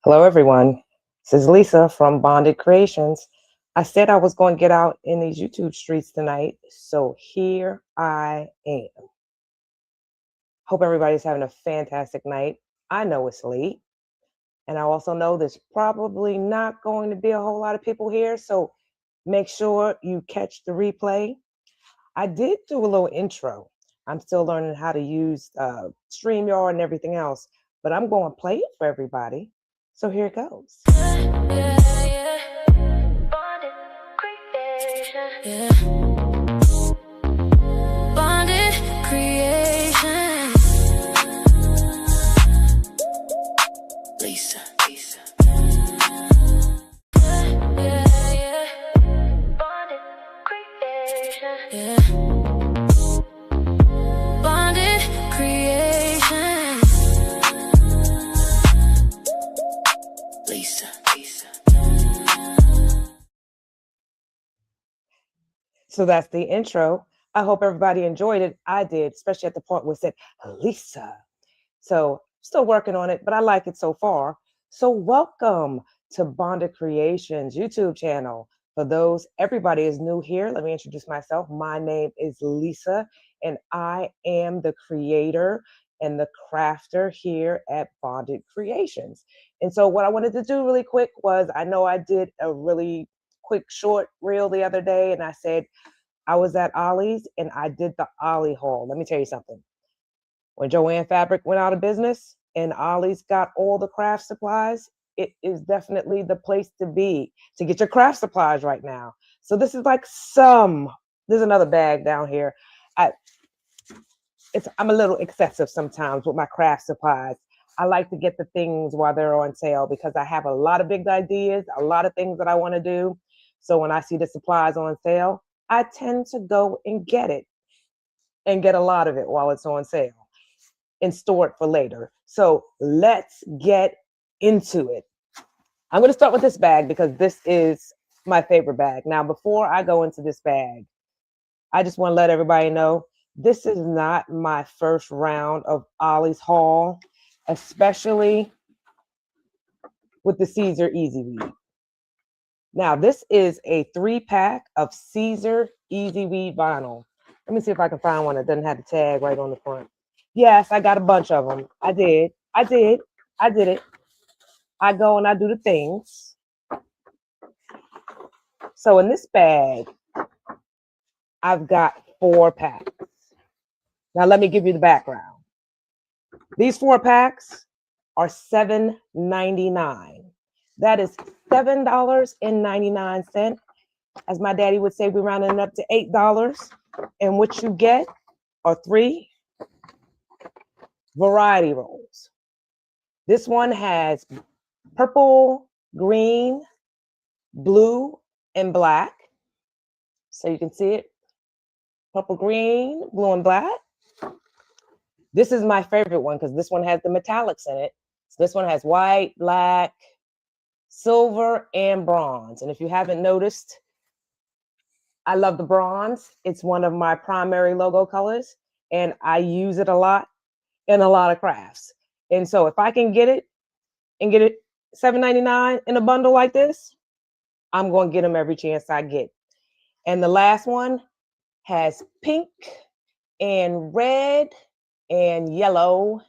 Hello, everyone. This is Lisa from Bonded Creations. I said I was going to get out in these YouTube streets tonight, so here I am. Hope everybody's having a fantastic night. I know it's late, and I also know there's probably not going to be a whole lot of people here, so make sure you catch the replay. I did do a little intro. I'm still learning how to use StreamYard and everything else, but I'm going to play it for everybody. So here it goes. Bonded Creations. Lisa. Bonded Creations. Bonded Creations. Lisa. So that's the intro. I hope everybody enjoyed it. I did, especially at the part where it said Lisa. So still working on it, but I like it so far. So welcome to Bonded Creations YouTube channel. For those, everybody is new here. Let me introduce myself. My name is Lisa, and I am the creator and the crafter here at Bonded Creations. And so what I wanted to do really quick was, I know I did a really quick short reel the other day, and I said I was at Ollie's and I did the Ollie haul. Let me tell you something. When Joann Fabric went out of business and Ollie's got all the craft supplies, it is definitely the place to be to get your craft supplies right now. So this is like there's another bag down here. I'm a little excessive sometimes with my craft supplies. I like to get the things while they're on sale because I have a lot of big ideas, a lot of things that I want to do. So when I see the supplies on sale, I tend to go and get it and get a lot of it while it's on sale and store it for later. So let's get into it. I'm going to start with this bag because this is my favorite bag. Now, before I go into this bag, I just want to let everybody know this is not my first round of Ollie's haul, especially with the Caesar Easy Weed. Now, this is a 3-pack of Caesar Easy Weed vinyl. Let me see if I can find one that doesn't have the tag right on the front. Yes, I got a bunch of them. I did it. I go and I do the things. So in this bag, I've got 4 packs. Now let me give you the background. These 4 packs are $7.99. That is $7.99. As my daddy would say, we're rounding up to $8. And what you get are 3 variety rolls. This one has purple, green, blue, and black. So you can see it. Purple, green, blue, and black. This is my favorite one because this one has the metallics in it. So this one has white, black, silver, and bronze. And if you haven't noticed, I love the bronze. It's one of my primary logo colors, and I use it a lot in a lot of crafts. And so if I can get it and get it $7.99 in a bundle like this, I'm going to get them every chance I get. And the last one has pink and red and yellow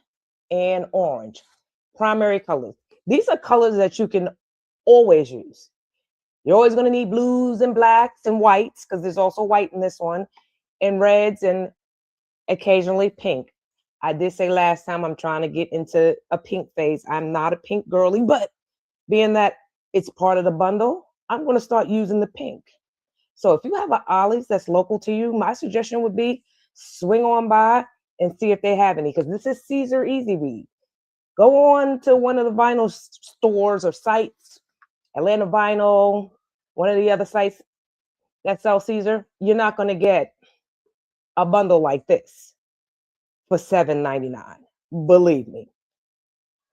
and orange, primary colors. These are colors that you can always use. You're always going to need blues and blacks and whites because there's also white in this one, and reds and occasionally pink. I did say last time I'm trying to get into a pink phase. I'm not a pink girly, but being that it's part of the bundle, I'm going to start using the pink. So if you have an Ollie's that's local to you, my suggestion would be swing on by and see if they have any, because this is Caesar Easy Weed. Go on to one of the vinyl stores or sites, Atlanta Vinyl, one of the other sites that sell Caesar. You're not going to get a bundle like this for $7.99. Believe me.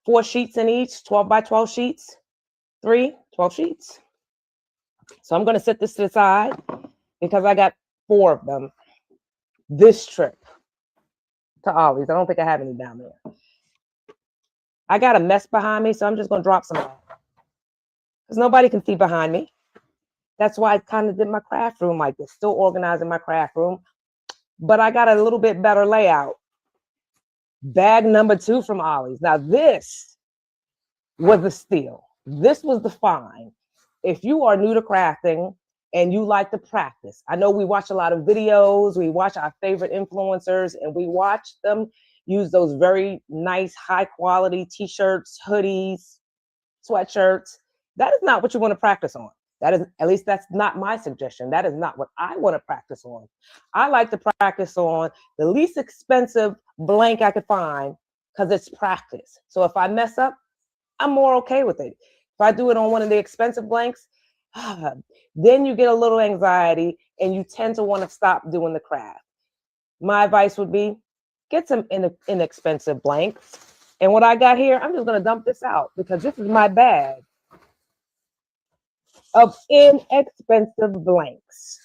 4 sheets in each, 12 by 12 sheets, 12 sheets. So I'm going to set this to the side because I got 4 of them this trip to Ollie's. I don't think I have any down there. I got a mess behind me, so I'm just going to drop some of that because nobody can see behind me. That's why I kind of did my craft room like this, still organizing my craft room. But I got a little bit better layout. Bag number 2 from Ollie's. Now this was the steal. This was the find. If you are new to crafting and you like to practice, I know we watch a lot of videos, we watch our favorite influencers, and we watch them use those very nice, high quality t-shirts, hoodies, sweatshirts. That is not what you want to practice on. That is, at least that's not my suggestion. That is not what I want to practice on. I like to practice on the least expensive blank I could find because it's practice. So if I mess up, I'm more okay with it. If I do it on one of the expensive blanks, then you get a little anxiety and you tend to want to stop doing the craft. My advice would be get some inexpensive blanks. And what I got here, I'm just going to dump this out because this is my bag of inexpensive blanks.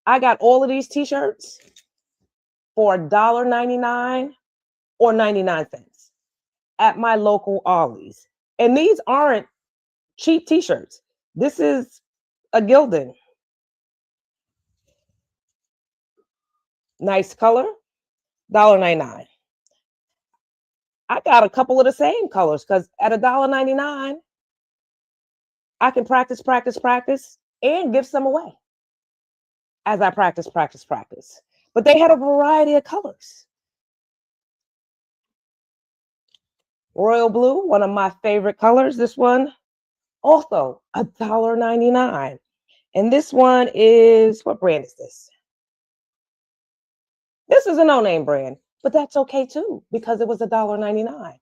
I got all of these t-shirts for $1.99 or 99 cents at my local Ollies. And these aren't cheap t-shirts. This is a Gildan. Nice color, $1.99. I got a couple of the same colors because at $1.99, I can practice, and give some away as I practice. But they had a variety of colors. Royal blue, one of my favorite colors. This one, also $1.99. And this one is, what brand is this? This is a no-name brand, but that's okay too, because it was $1.99.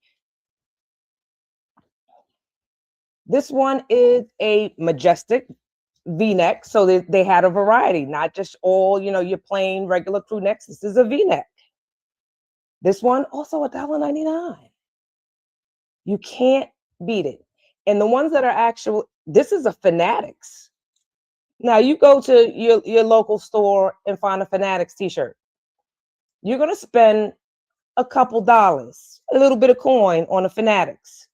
This one is a majestic V-neck. So they had a variety, not just all, your plain regular crew necks. This is a V-neck. This one also $1.99. You can't beat it. And the ones that are actual, this is a Fanatics. Now you go to your local store and find a Fanatics t-shirt. You're going to spend a couple dollars, a little bit of coin on a Fanatics.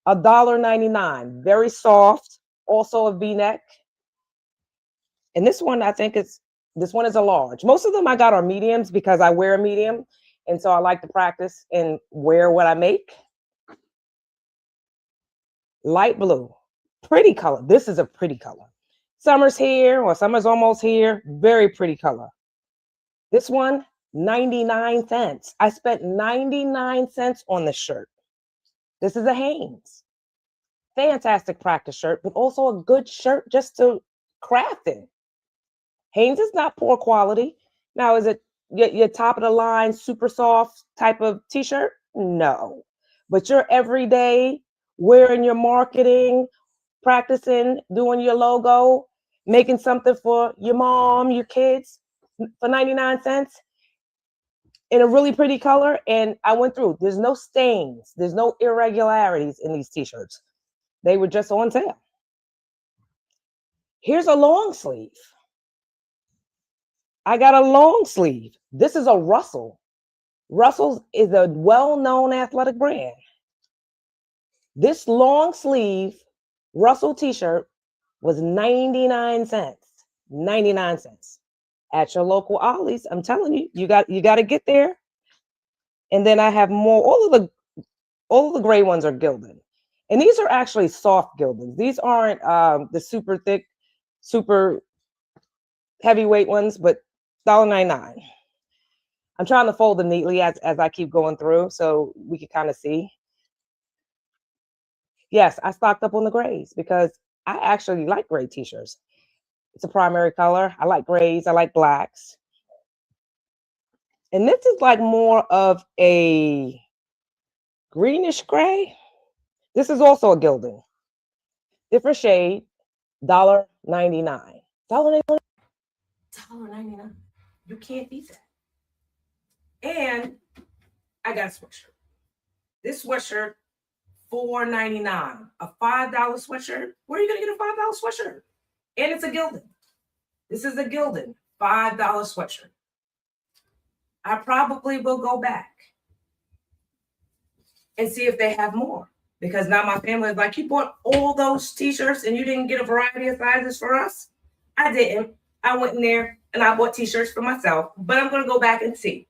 $1.99, very soft, also a V-neck. And this one, I think this one is a large. Most of them I got are mediums because I wear a medium. And so I like to practice and wear what I make. Light blue, pretty color. This is a pretty color. Summer's here, or summer's almost here. Very pretty color. This one, 99 cents. I spent 99 cents on this shirt. This is a Hanes. Fantastic practice shirt, but also a good shirt just to craft in. Hanes is not poor quality. Now, is it your top of the line, super soft type of t-shirt? No. But your everyday, wearing your marketing, practicing, doing your logo, making something for your mom, your kids for 99 cents in a really pretty color. And I went through, there's no stains, there's no irregularities in these t-shirts. They were just on sale. Here's a long sleeve. I got a long sleeve. This is a Russell. Russell's is a well-known athletic brand. This long sleeve Russell t-shirt was 99 cents. 99 cents. At your local Ollies, I'm telling you, you got to get there. And then I have more. All of the gray ones are Gildan. And these are actually soft Gildans. These aren't the super thick, super heavyweight ones, but $1.99. I'm trying to fold them neatly as I keep going through so we can kind of see. Yes, I stocked up on the grays because I actually like gray t-shirts. It's a primary color. I like grays. I like blacks. And this is like more of a greenish gray. This is also a Gildan. Different shade, $1.99. $1.99. You can't beat that. And I got a sweatshirt. This sweatshirt, $4.99. A $5 sweatshirt. Where are you going to get a $5 sweatshirt? And it's a Gildan. This is a Gildan $5 sweatshirt. I probably will go back and see if they have more. Because now my family is like, you bought all those t-shirts and you didn't get a variety of sizes for us? I didn't. I went in there and I bought t-shirts for myself, but I'm going to go back and see.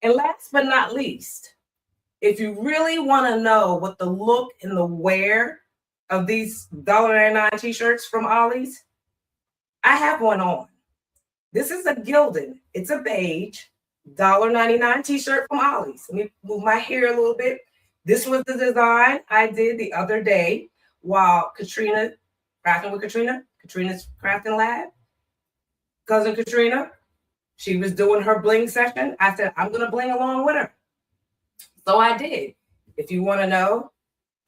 And last but not least, if you really want to know what the look and the wear of these $1.99 t-shirts from Ollie's, I have one on. This is a gilded, it's a beige $1.99 t-shirt from Ollie's. Let me move my hair a little bit. This was the design I did the other day while Katrina, crafting with Katrina's crafting lab. Cousin Katrina, she was doing her bling session. I said, I'm going to bling along with her. So I did. If you want to know,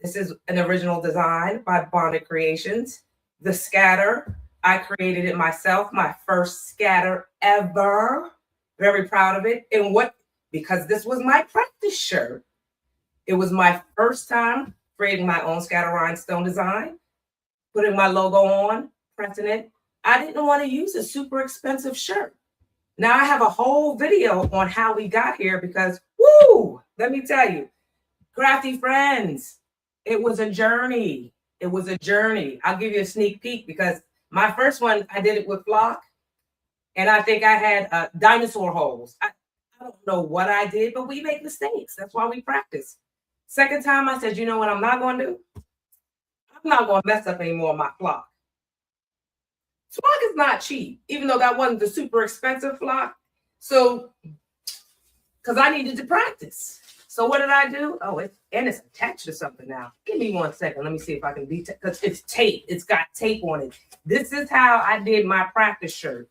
this is an original design by Bonded Creations. The scatter, I created it myself, my first scatter ever. Very proud of it. And because this was my practice shirt, it was my first time creating my own scatter rhinestone design, putting my logo on, pressing it. I didn't want to use a super expensive shirt. Now I have a whole video on how we got here because, woo, let me tell you, crafty friends, it was a journey. It was a journey. I'll give you a sneak peek because my first one, I did it with flock. And I think I had dinosaur holes. I don't know what I did, but we make mistakes. That's why we practice. Second time, I said, you know what I'm not going to do? I'm not going to mess up any more of my flock. Flock is not cheap, even though that wasn't the super expensive flock. So, because I needed to practice. So what did I do? Oh, it's attached to something now. Give me 1 second. Let me see if I can detail, because it's tape. It's got tape on it. This is how I did my practice shirt.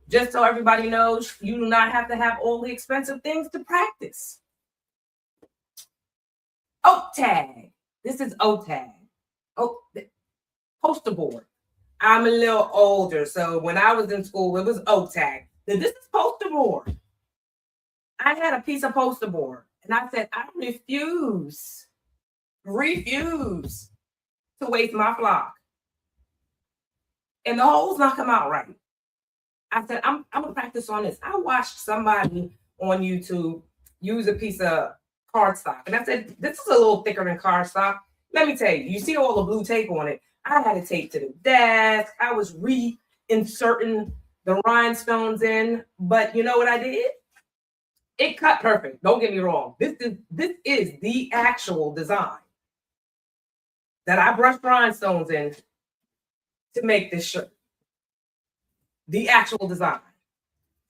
Just so everybody knows, you do not have to have all the expensive things to practice. Oak tag. This is oak tag. Oh, poster board. I'm a little older, so when I was in school, it was oak tag. Now, this is poster board. I had a piece of poster board, and I said, I refuse to waste my flock. And the holes not come out right. I said, I'm gonna practice on this. I watched somebody on YouTube use a piece of cardstock, and I said, this is a little thicker than cardstock. Let me tell you, you see all the blue tape on it. I had it taped to the desk. I was reinserting the rhinestones in, but you know what I did? It cut perfect. Don't get me wrong. This is the actual design that I brushed rhinestones in to make this shirt. The actual design.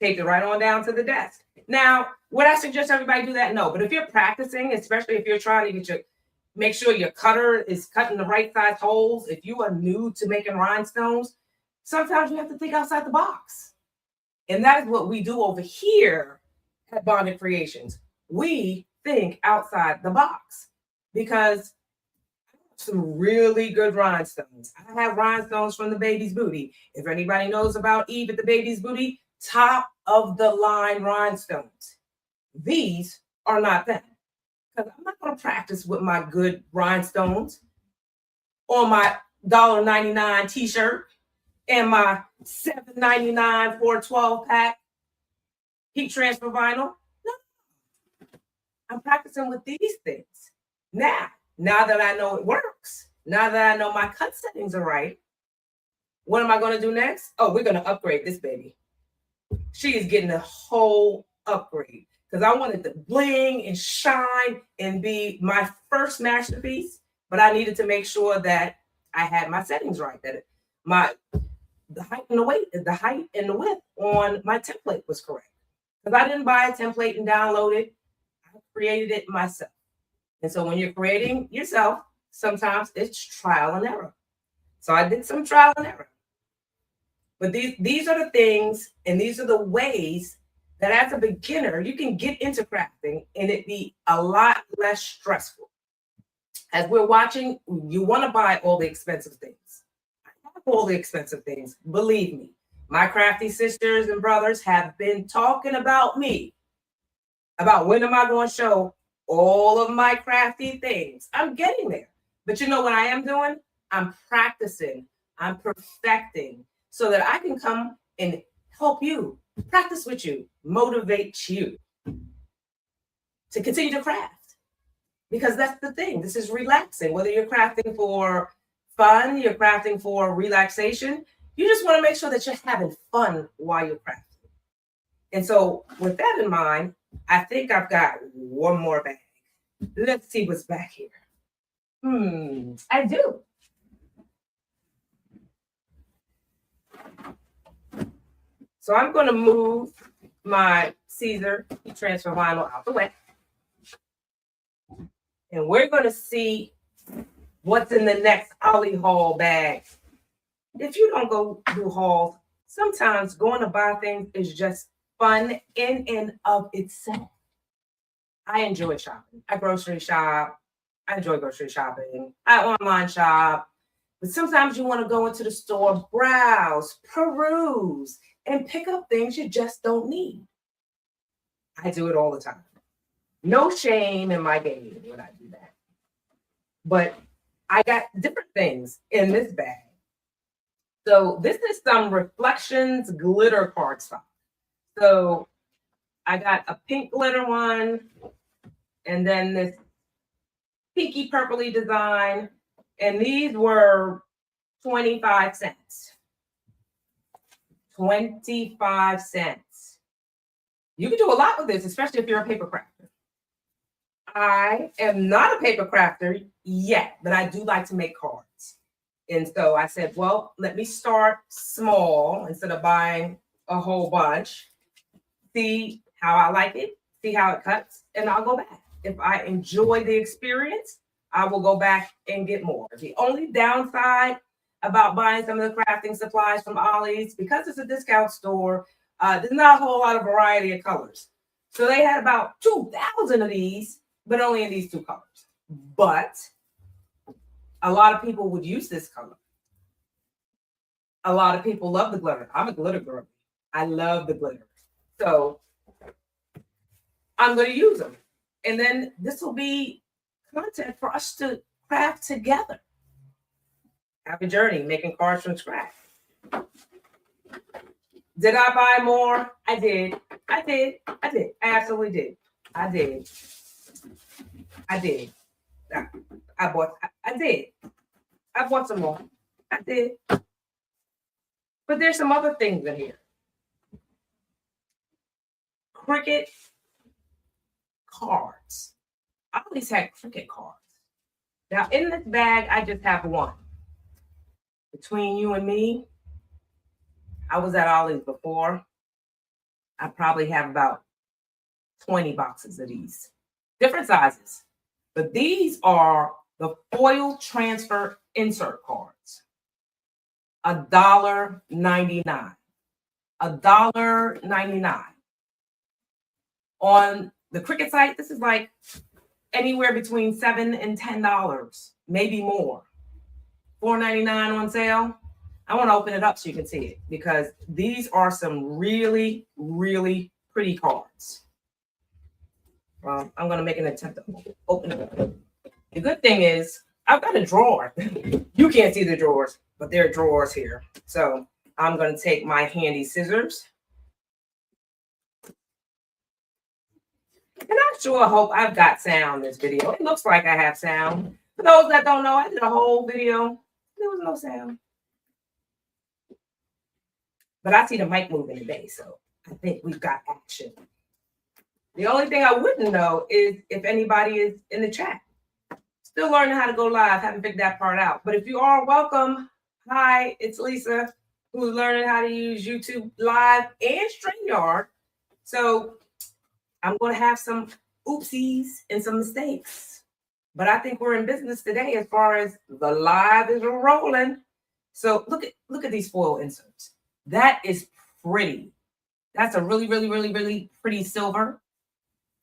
Take it right on down to the desk. Now, would I suggest everybody do that? No, but if you're practicing, especially if you're trying to make sure your cutter is cutting the right size holes. If you are new to making rhinestones, sometimes you have to think outside the box. And that is what we do over here at Bonded Creations. We think outside the box because some really good rhinestones. I have rhinestones from the baby's booty. If anybody knows about Eve at the baby's booty, top of the line rhinestones. These are not them. Because I'm not going to practice with my good rhinestones on my $1.99 t-shirt and my $7.99 for a 12-pack heat transfer vinyl. No. I'm practicing with these things. Now that I know it works, now that I know my cut settings are right, what am I going to do next? Oh, we're going to upgrade this baby. She is getting a whole upgrade because I wanted to bling and shine and be my first masterpiece, but I needed to make sure that I had my settings right, that the height and the weight, the height and the width on my template was correct. Because I didn't buy a template and download it. I created it myself. And so when you're creating yourself, sometimes it's trial and error. So I did some trial and error. But these are the things and these are the ways that as a beginner, you can get into crafting and it be a lot less stressful. As we're watching, you want to buy all the expensive things. I have all the expensive things, believe me. My crafty sisters and brothers have been talking about me, about when am I going to show all of my crafty things. I'm getting there. But you know what I am doing? I'm practicing. I'm perfecting so that I can come and help you, practice with you, motivate you. to continue to craft. Because that's the thing. This is relaxing. Whether you're crafting for fun, you're crafting for relaxation, you just want to make sure that you're having fun while you're crafting. And so with that in mind, I think I've got one more bag. Let's see what's back here. I do. So I'm going to move my Caesar heat transfer vinyl out the way. And we're going to see what's in the next Ollie haul bag. If you don't go do hauls, sometimes going to buy things is just fun in and of itself. I enjoy shopping. I grocery shop. I enjoy grocery shopping. I online shop. But sometimes you want to go into the store, browse, peruse, and pick up things you just don't need. I do it all the time. No shame in my game when I do that. But I got different things in this bag. So this is some Reflections glitter cardstock. So I got a pink glitter one, and then this pinky purpley design, and these were 25 cents. 25 cents. You can do a lot with this, especially if you're a paper crafter. I am not a paper crafter yet, but I do like to make cards. And so I said, well, let me start small instead of buying a whole bunch. See how I like it, see how it cuts, and I'll go back. If I enjoy the experience, I will go back and get more. The only downside about buying some of the crafting supplies from Ollie's, because it's a discount store, there's not a whole lot of variety of colors. So they had about 2,000 of these, but only in these two colors. But a lot of people would use this color. A lot of people love the glitter. I'm a glitter girl. I love the glitter. So I'm going to use them. And then this will be content for us to craft together. Happy journey, making cards from scratch. Did I buy more? I did. I absolutely did. I did. I bought some more. I did. But there's some other things in here. Cricut cards. I always had Cricut cards. Now in this bag, I just have one. Between you and me, I was at Ollie's before. I probably have about 20 boxes of these. Different sizes. But these are the foil transfer insert cards. $1.99. $1.99. On the Cricut site, this is like anywhere between $7 and $10, maybe more. $4.99 on sale. I want to open it up so you can see it because these are some really, really pretty cards. I'm going to make an attempt to open it up. The good thing is I've got a drawer. You can't see the drawers, but there are drawers here. So I'm going to take my handy scissors. And I sure hope I've got sound in this video. It looks like I have sound. For those that don't know, I did a whole video. There was no sound. But I see the mic moving today, so I think we've got action. The only thing I wouldn't know is if anybody is in the chat. Still learning how to go live. Haven't figured that part out. But if you are, welcome. Hi, it's Lisa, who's learning how to use YouTube Live and StreamYard. So I'm going to have some oopsies and some mistakes. But I think we're in business today as far as the live is rolling. So look at these foil inserts. That is pretty. That's a really, really, really, really pretty silver.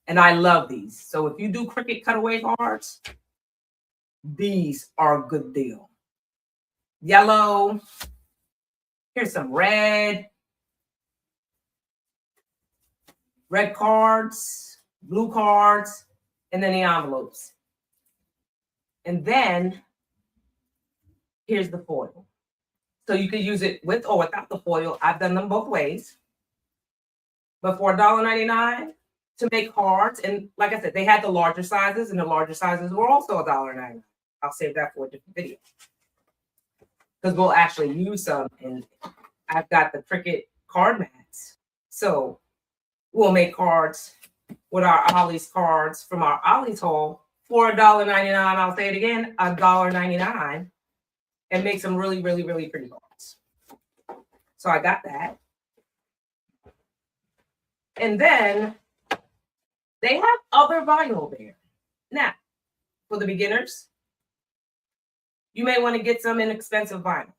And I love these. So if you do Cricut cutaway cards, these are a good deal. Yellow. Here's some red. Red cards, blue cards, and then the envelopes. And then here's the foil. So you could use it with or without the foil. I've done them both ways. But for $1.99, to make cards. And like I said, they had the larger sizes, and the larger sizes were also $1.99. I'll save that for a different video because we'll actually use some. And I've got the Cricut card mats. So we'll make cards with our Ollie's cards from our Ollie's haul for $1.99. I'll say it again, $1.99, and make some really, really, really pretty cards. So I got that. And then they have other vinyl there. Now, for the beginners, you may want to get some inexpensive vinyl.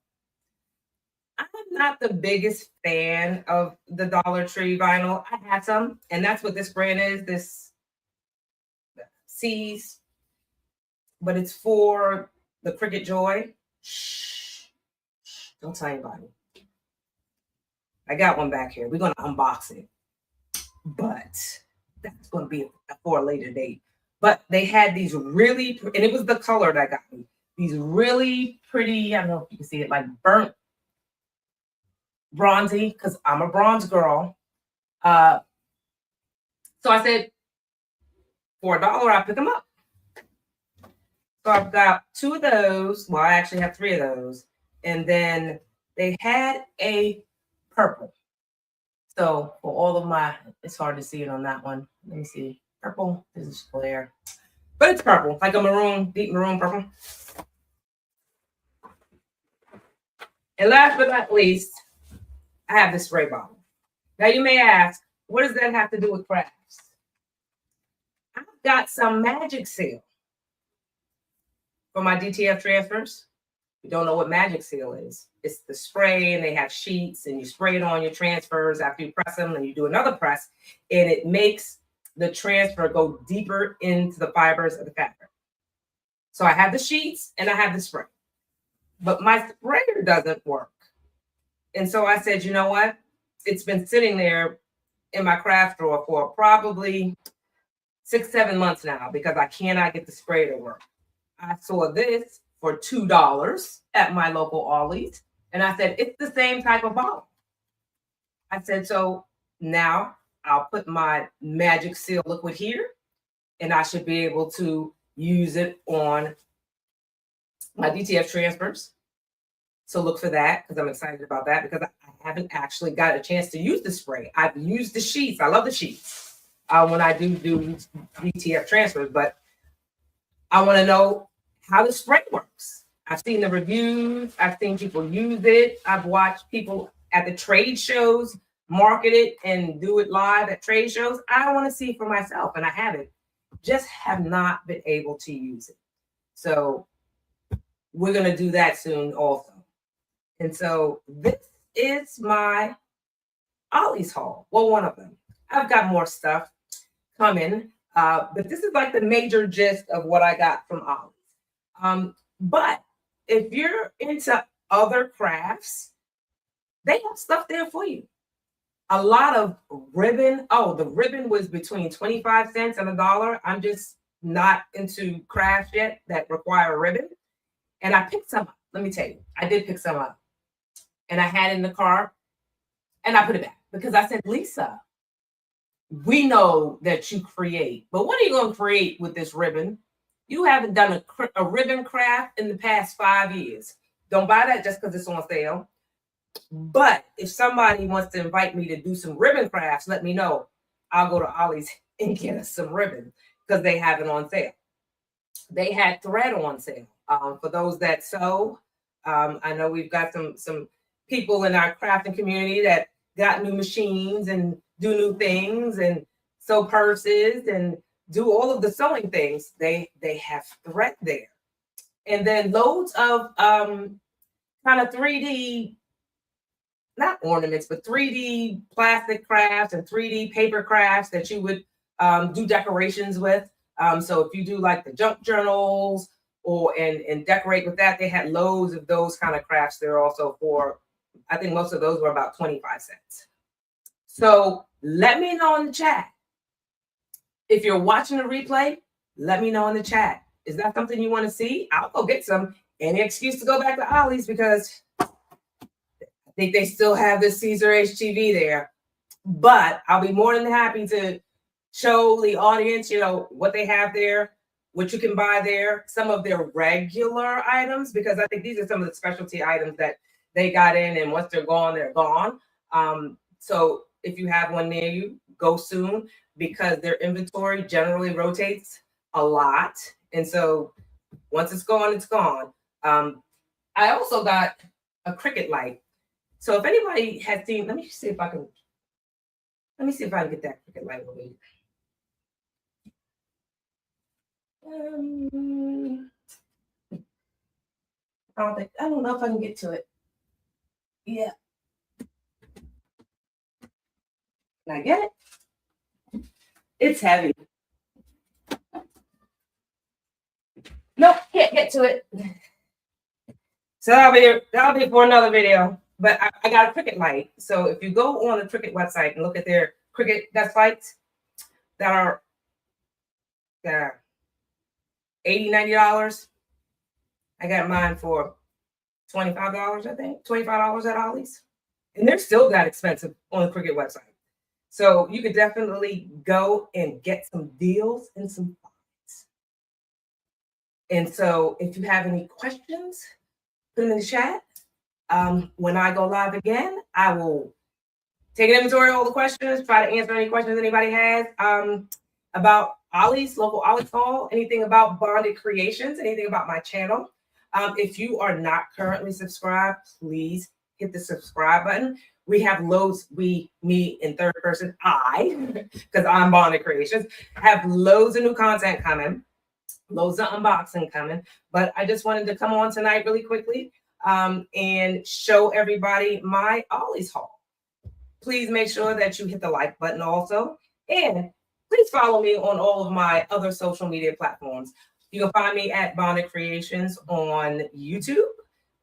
I'm not the biggest fan of the Dollar Tree vinyl. I had some, and that's what this brand is, this C's, but it's for the Cricut Joy. Shh, don't tell anybody. I got one back here. We're going to unbox it, but that's going to be for a later date. But they had these really, and it was the color that got me. These really pretty, I don't know if you can see it, like burnt bronzy, because I'm a bronze girl. So I said, for $1, I'll pick them up. So I've got 2 of those. Well, I actually have 3 of those. And then they had a purple. So for all of my, it's hard to see it on that one. Let me see. Purple, this is glare. But it's purple, like a maroon, deep maroon purple. And last but not least, I have this spray bottle. Now you may ask, what does that have to do with crafts? I've got some Magic Seal for my DTF transfers. You don't know what Magic Seal is. It's the spray, and they have sheets, and you spray it on your transfers after you press them, and you do another press, and it makes the transfer go deeper into the fibers of the fabric. So I have the sheets and I have the spray, but my sprayer doesn't work. And so I said, you know what? It's been sitting there in my craft drawer for probably 6-7 months now because I cannot get the spray to work. I saw this for $2 at my local Ollies, and I said, it's the same type of bottle. I said, so now I'll put my Magic Seal liquid here, and I should be able to use it on my DTF transfers. So look for that, because I'm excited about that, because I haven't actually got a chance to use the spray. I've used the sheets. I love the sheets when I do DTF transfers, but I want to know how the spray works. I've seen the reviews. I've seen people use it. I've watched people at the trade shows market it and do it live at trade shows. I want to see for myself, and I haven't. Just have not been able to use it. So we're going to do that soon also. And so this is my Ollie's haul. Well, one of them. I've got more stuff coming, but this is like the major gist of what I got from Ollie's. But if you're into other crafts, they have stuff there for you. A lot of ribbon. Oh, the ribbon was between 25 cents and $1. I'm just not into crafts yet that require a ribbon. And I picked some up. Let me tell you, I did pick some up. And I had it in the car, and I put it back because I said, Lisa, we know that you create, but what are you going to create with this ribbon? You haven't done a ribbon craft in the past 5 years. Don't buy that just because it's on sale. But if somebody wants to invite me to do some ribbon crafts, let me know. I'll go to Ollie's and get us some ribbon because they have it on sale. They had thread on sale. For those that sew, I know we've got some people in our crafting community that got new machines and do new things and sew purses and do all of the sewing things. They have thread there. And then loads of kind of 3D, not ornaments, but 3D plastic crafts and 3D paper crafts that you would do decorations with. So if you do like the junk journals and decorate with that, they had loads of those kind of crafts there also for, I think most of those were about 25 cents. So let me know in the chat. If you're watching the replay, let me know in the chat. Is that something you want to see? I'll go get some. Any excuse to go back to Ollie's because I think they still have this Caesar HTV there. But I'll be more than happy to show the audience, what they have there, what you can buy there, some of their regular items, because I think these are some of the specialty items that they got in, and once they're gone, they're gone. So if you have one near you, go soon, because their inventory generally rotates a lot. And so once it's gone, it's gone. I also got a Cricut light. So if anybody has seen, let me see if I can get that Cricut light over here. I don't know if I can get to it. Yeah. Can I get it? It's heavy. Nope, can't get to it. So that'll be for another video. But I got a Cricut light. So if you go on the Cricut website and look at their Cricut desk lights that are $80, $90, I got mine for $25, I think. $25 at Ollie's. And they're still that expensive on the Cricut website. So you could definitely go and get some deals and some finds. And so if you have any questions, put them in the chat. When I go live again, I will take an inventory of all the questions, try to answer any questions anybody has about Ollie's, local Ollie's haul, anything about Bonded Creations, anything about my channel. If you are not currently subscribed, please hit the subscribe button. We have loads, me in third person, because I'm Bonded Creations, have loads of new content coming, loads of unboxing coming. But I just wanted to come on tonight really quickly and show everybody my Ollie's haul. Please make sure that you hit the like button also. And please follow me on all of my other social media platforms. You can find me at Bonded Creations on YouTube,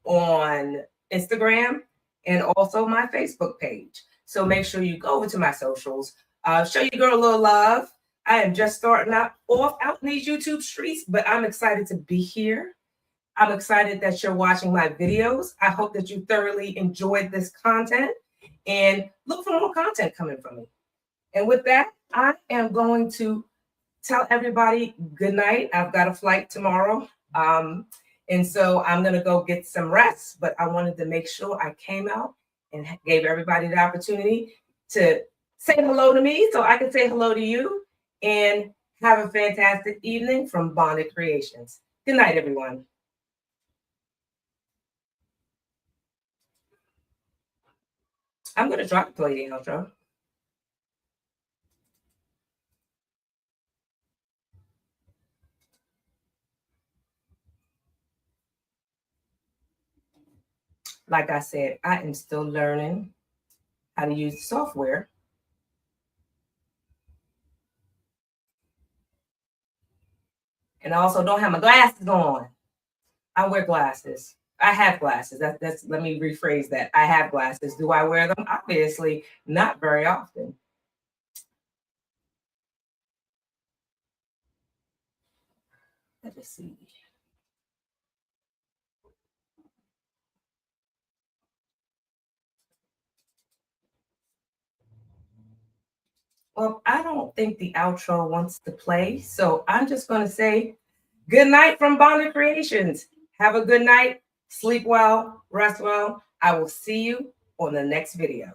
on Instagram, and also my Facebook page. So make sure you go over to my socials. Show your girl a little love. I am just starting out in these YouTube streets, but I'm excited to be here. I'm excited that you're watching my videos. I hope that you thoroughly enjoyed this content, and look for more content coming from me. And with that, I am going to tell everybody good night. I've got a flight tomorrow. And so I'm going to go get some rest, but I wanted to make sure I came out and gave everybody the opportunity to say hello to me so I can say hello to you, and have a fantastic evening from Bonded Creations. Good night, everyone. I'm going to try to play the outro. Like I said, I am still learning how to use the software. And I also don't have my glasses on. I wear glasses. I have glasses. That's let me rephrase that. I have glasses. Do I wear them? Obviously, not very often. Let me see. Well, I don't think the outro wants to play, so I'm just going to say good night from Bonded Creations. Have a good night. Sleep well. Rest well. I will see you on the next video.